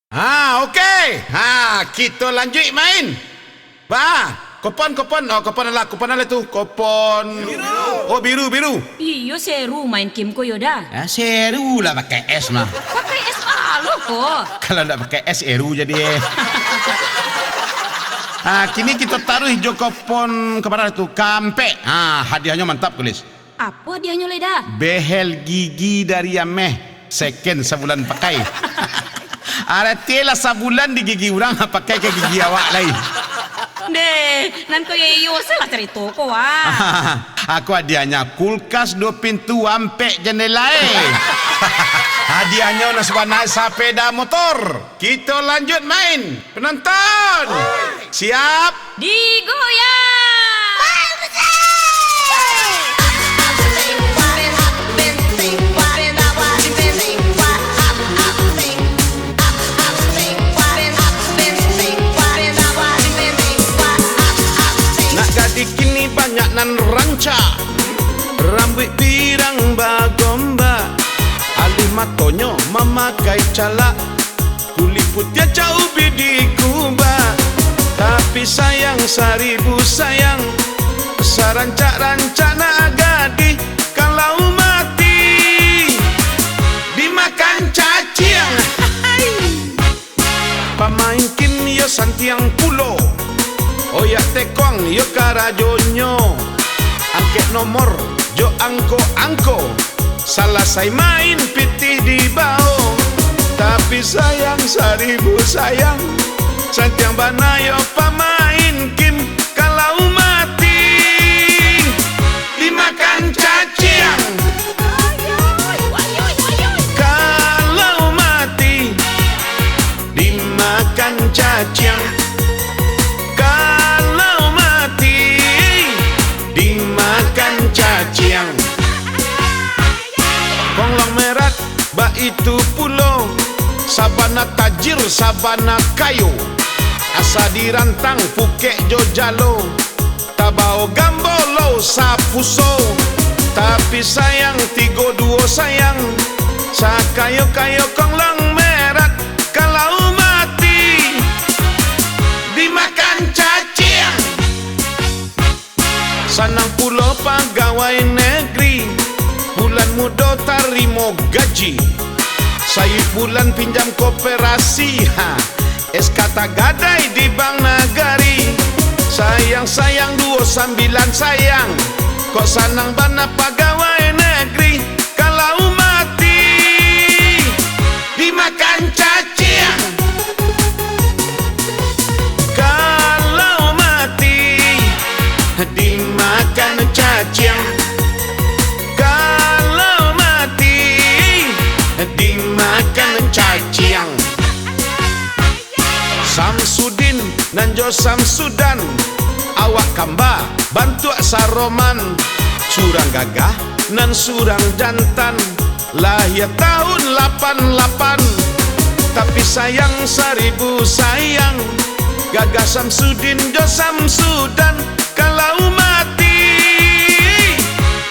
Okey. Kita lanjut main. Kopon. Kopon ala tu. Kopon biru. Oh, biru. Iyo seru main game ko yoda. Seru lah pakai es mah. Pakai es alo ko. Kalau tak pakai es eru jadi. Kini kita taruh hijau kopon kepada tu kampe. Hadiahnya mantap, Kulis. Apa hadiahnya leda? Behel gigi dari Ameh. Second sebulan pakai. Artilah sebulan di gigi orang pakai ke gigi awak lain. Nan ko iyo salah cerita ko Aku hadiahnya kulkas 2 pintu ampe jendela. Hadiahnya nasbana sepeda motor. Kita lanjut main. Penonton, siap? Digoyang. Kini banyak nan ranca, rambut pirang bagomba, alih matonyo memakai calak, kulit putih jauh bidi kuba. Tapi sayang 1000 sayang, serancak-rancak nak gadi, kalau mati dimakan cacing. Pamain kini yo santiang pulo, oyak tekong yo karajonyo, angket nomor jo angko. Salah saya main pitih di bawah, tapi sayang 1000 sayang, santiang bana yo pamain kim, kalau mati dimakan cacing. Kalau mati dimakan cacing. Cacing konglomerat ba itu pulau, sabana tajir sabana kayu, asa dirantang Phuket Jojalo, tabao gambolo sapuso. Tapi sayang 32 sayang, sakayo-kayo konglomerat, kalau mati dimakan cacing. Sanang pulau pegawai negeri, bulan muda tarimo gaji, saya bulan pinjam koperasi, SK gadai di Bank Nagari. Sayang 29 sayang, kok sanang bana pegawai negeri, kalau mati dimakan cacing. Kalau mati dimakan cacing. Kalau mati dimakan cacing. Samsudin dan Jo Samsudan, awak kamba bantu saroman, surang gagah nan surang jantan, lahir tahun 88. Tapi sayang 1000 sayang, gagah Samsudin Jo Samsudan, kalau mati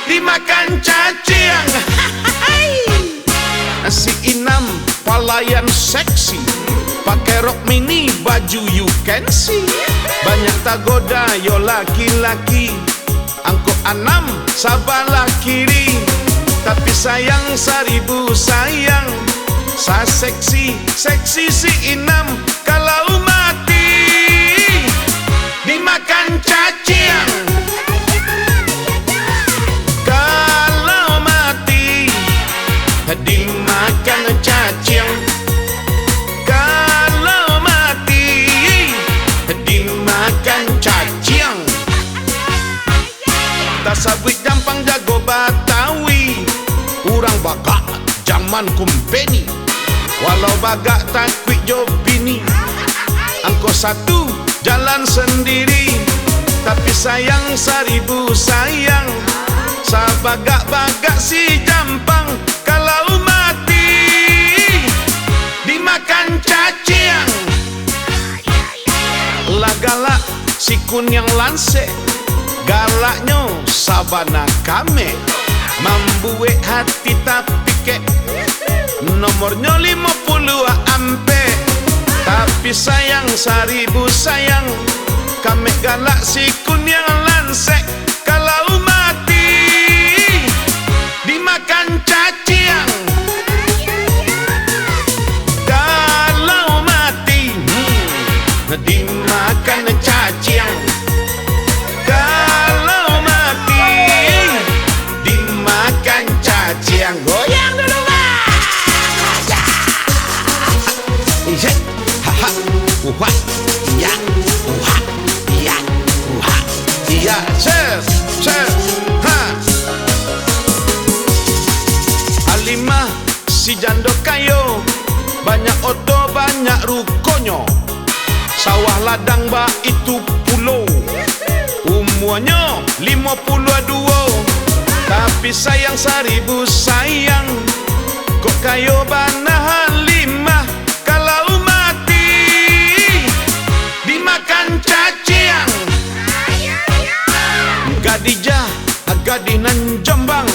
dimakan cacing. Si Inam pelayan seksi, pakai rok mini baju you can see, banyak tagoda yo laki-laki, angkut 6 sabalah kiri. Tapi sayang 1000 sayang, sa seksi si Inam, kalau mati dimakan cacing. Kalau mati dimakan cacing. Kalau mati dimakan cacing. Tasawik jampang jago Batawi, urang bagak zaman kumpeni, walau bagak takwik jo bini, angko 1 jalan sendiri. Tapi sayang 1000 sayang, sabagak-bagak si jampang, kalau mati dimakan cacing. Lah galak si kunyang lanse, galaknya sabana kame, membuat hati tapi ke nomornya 50 ampe. Tapi sayang seribu sayang, kami galak si kunyang lansek. Kalau mati dimakan caciang. Kalau mati dimakan caciang. Kalau mati dimakan caciang. Goyang dulu Mas. Haha, uha, ya, uha, ya, uha, ya, ses, ha. Alimah si jando kayo, banyak oto banyak rukonyo. Sawah ladang ba itu pulau, umurnya 52. Tapi sayang seribu sayang, kok kayo banahan 5. Kalau mati dimakan caciang. Gadijah gadih nan Jombang,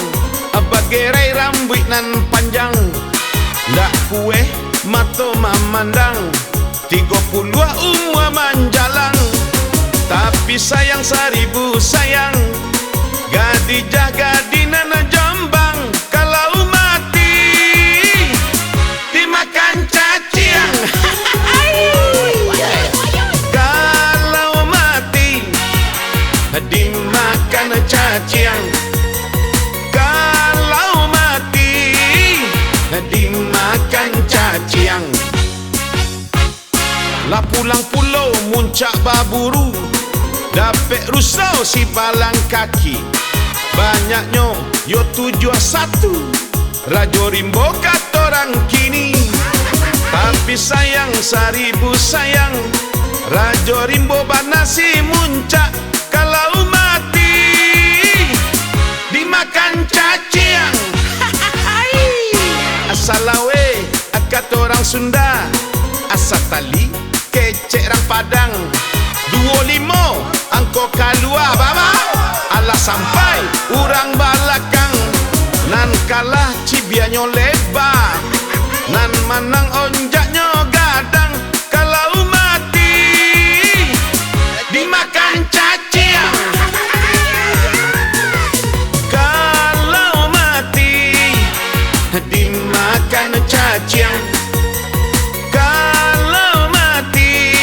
bagerai rambut nan panjang. Ndak kue mato memandang, 30 umur menjalang. Tapi sayang seribu sayang, gadijah gadih nan Jombang. Kalau mati dimakan caciang. Kalau mati dimakan caciang. Kalau mati dimakan caciang. Lah pulang pulau muncak baburu, dapet rusau si balang kaki. Banyaknya yo 71, Rajo Rimbo kata orang kini. Tapi sayang seribu sayang, Rajo Rimbo banasi muncak. Kalau mati dimakan caciang. Asalawe kata orang Sunda, asa tali kecek orang Padang. 25 angko kalua baba, alah sampai urang balakang. Nan kalah cibianyo lebar, nan manang onjaknya gadang. Kalau mati dimakan caciang. Kalau mati dimakan caciang. Kalau mati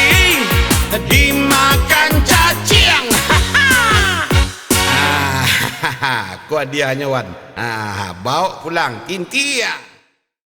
dimakan caciang. Kau hadiahnya Wan. Bawa pulang inti ya.